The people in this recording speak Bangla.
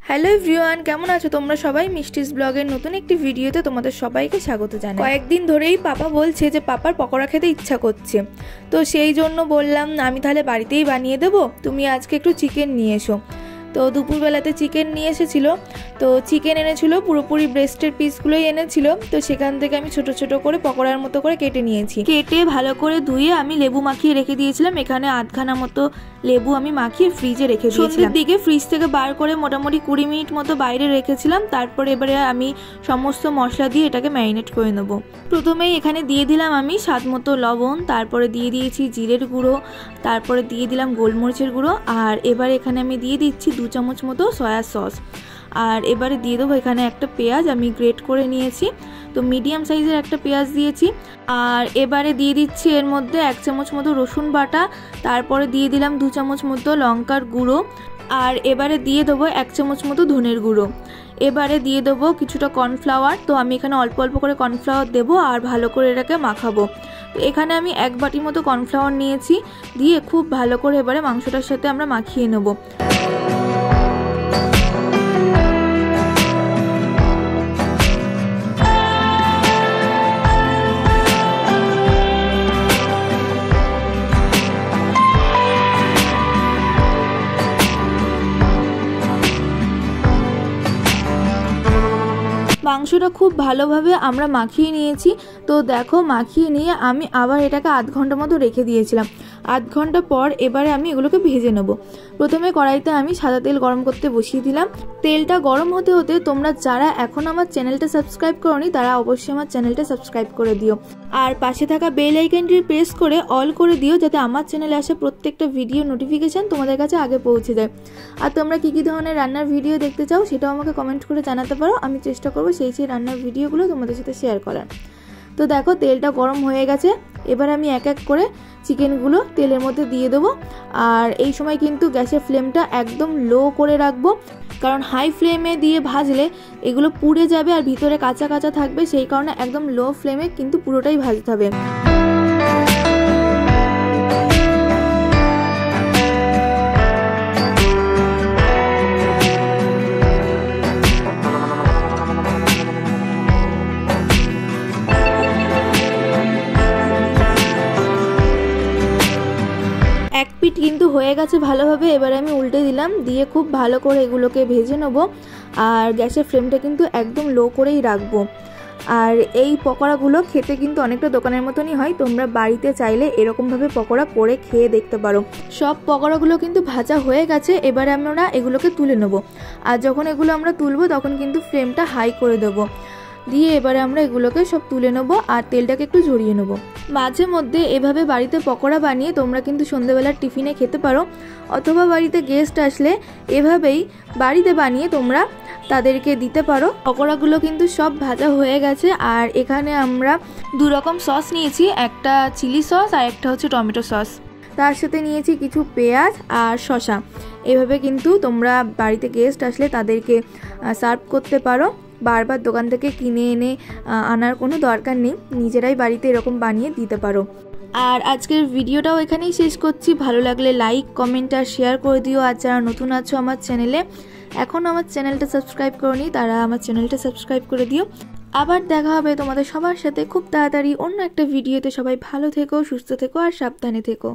হ্যালো এভরিওয়ান, কেমন আছো তোমরা সবাই? মিষ্টিস ব্লগের নতুন একটি ভিডিওতে তোমাদের সবাইকে স্বাগত জানাই। কয়েকদিন ধরেই পাপা বলছে যে পাপার পকোড়া খেতে ইচ্ছা করছে, তো সেই জন্য বললাম আমি তাহলে বাড়িতেই বানিয়ে দেবো, তুমি আজকে একটু চিকেন নিয়ে এসো। তো দুপুরবেলাতে চিকেন নিয়ে এসেছিলো, তো চিকেন এনেছিল পুরোপুরি ব্রেস্টের পিসগুলোই এনেছিল। তো সেখান থেকে আমি ছোট ছোট করে পকোড়ার মতো করে কেটে নিয়েছি। কেটে ভালো করে ধুয়ে আমি লেবু মাখিয়ে রেখে দিয়েছিলাম। এখানে আধখানা মতো লেবু আমি মাখিয়ে ফ্রিজে রেখে দিয়েছিলাম। সন্ধ্যের দিকে ফ্রিজ থেকে বার করে মোটামুটি 20 মিনিট মতো বাইরে রেখেছিলাম। তারপরে এবারে আমি সমস্ত মশলা দিয়ে এটাকে ম্যারিনেট করে নেব। প্রথমেই এখানে দিয়ে দিলাম আমি স্বাদ মতো লবণ, তারপরে দিয়ে দিয়েছি জিরের গুঁড়ো, তারপরে দিয়ে দিলাম গোলমরিচের গুঁড়ো, আর এবার এখানে আমি দিয়ে দিচ্ছি 2 চামচ মতো সয়া সস। আর এবারে দিয়ে দেবো এখানে একটা পেঁয়াজ আমি গ্রেট করে নিয়েছি, তো মিডিয়াম সাইজের একটা পেঁয়াজ দিয়েছি। আর এবারে দিয়ে দিচ্ছি এর মধ্যে 1 চামচ মতো রসুন বাটা, তারপরে দিয়ে দিলাম 2 চামচ মতো লঙ্কার গুঁড়ো, আর এবারে দিয়ে দেবো 1 চামচ মতো ধনের গুঁড়ো। এবারে দিয়ে দেবো কিছুটা কর্নফ্লাওয়ার, তো আমি এখানে অল্প অল্প করে কর্নফ্লাওয়ার দেবো আর ভালো করে এটাকে মাখাবো। তো এখানে আমি 1 বাটি মতো কর্নফ্লাওয়ার নিয়েছি, দিয়ে খুব ভালো করে এবারে মাংসটার সাথে আমরা মাখিয়ে নেবো। মাংসটা খুব ভালোভাবে আমরা মাখিয়ে নিয়েছি। তো দেখো, মাখিয়ে নিয়ে আমি আবার এটাকে আধ ঘন্টা মতো রেখে দিয়েছিলাম। আধ ঘন্টা পর এবারে আমি এগুলোকে ভেজে নেব। প্রথমে কড়াইতে আমি সাদা তেল গরম করতে বসিয়ে দিলাম। তেলটা গরম হতে হতে তোমরা যারা এখন আমার চ্যানেলটা সাবস্ক্রাইব করোনি তারা অবশ্যই আমার চ্যানেলটা সাবস্ক্রাইব করে দিও, আর পাশে থাকা বেল আইকনটি প্রেস করে অল করে দিও, যাতে আমার চ্যানেলে আসা প্রত্যেকটা ভিডিও নোটিফিকেশান তোমাদের কাছে আগে পৌঁছে যায়। আর তোমরা কী কী ধরনের রান্নার ভিডিও দেখতে চাও সেটাও আমাকে কমেন্ট করে জানাতে পারো, আমি চেষ্টা করবো সেই রান্নার ভিডিওগুলো তোমাদের সাথে শেয়ার করার। তো দেখো, তেলটা গরম হয়ে গেছে। এবার আমি এক এক করে চিকেনগুলো তেলের মধ্যে দিয়ে দেবো। আর এই সময় কিন্তু গ্যাসের ফ্লেমটা একদম লো করে রাখবো, কারণ হাই ফ্লেমে দিয়ে ভাজলে এগুলো পুড়ে যাবে আর ভিতরে কাঁচা কাঁচা থাকবে, সেই কারণে একদম লো ফ্লেমে কিন্তু পুরোটাই ভাজতে হবে। এক পিঠ কিন্তু হয়ে গেছে ভালোভাবে, এবারে আমি উল্টে দিলাম, দিয়ে খুব ভালো করে এগুলোকে ভেজে নেবো। আর গ্যাসের ফ্লেমটা কিন্তু একদম লো করেই রাখবো। আর এই পকোড়াগুলো খেতে কিন্তু অনেকটা দোকানের মতনই হয়, তোমরা বাড়িতে চাইলে এরকমভাবে পকোড়া করে খেয়ে দেখতে পারো। সব পকোড়াগুলো কিন্তু ভাজা হয়ে গেছে, এবারে আমরা এগুলোকে তুলে নেবো। আর যখন এগুলো আমরা তুলবো তখন কিন্তু ফ্লেমটা হাই করে দেবো, দিয়ে এবারে আমরা এগুলোকে সব তুলে নেবো আর তেলটাকে একটু ঝরিয়ে নেবো। মাঝে মধ্যে এভাবে বাড়িতে পকোড়া বানিয়ে তোমরা কিন্তু সন্ধ্যেবেলার টিফিনে খেতে পারো, অথবা বাড়িতে গেস্ট আসলে এভাবেই বাড়িতে বানিয়ে তোমরা তাদেরকে দিতে পারো। পকোড়াগুলো কিন্তু সব ভাজা হয়ে গেছে। আর এখানে আমরা 2 রকম সস নিয়েছি, একটা চিলি সস আর একটা হচ্ছে টমেটো সস, তার সাথে নিয়েছি কিছু পেঁয়াজ আর শসা। এভাবে কিন্তু তোমরা বাড়িতে গেস্ট আসলে তাদেরকে সার্ভ করতে পারো। বারবার দোকান থেকে কিনে এনে আনার কোনো দরকার নেই, নিজেরাই বাড়িতে এরকম বানিয়ে দিতে পারো। আর আজকের ভিডিওটাও এখানেই শেষ করছি। ভালো লাগলে লাইক, কমেন্ট আর শেয়ার করে দিও। আর যারা নতুন আছো আমার চ্যানেলে, এখন আমার চ্যানেলটা সাবস্ক্রাইব করোনি, তারা আমার চ্যানেলটা সাবস্ক্রাইব করে দিও। আবার দেখা হবে তোমাদের সবার সাথে খুব তাড়াতাড়ি অন্য একটা ভিডিওতে। সবাই ভালো থেকো, সুস্থ থেকো আর সাবধানে থেকো।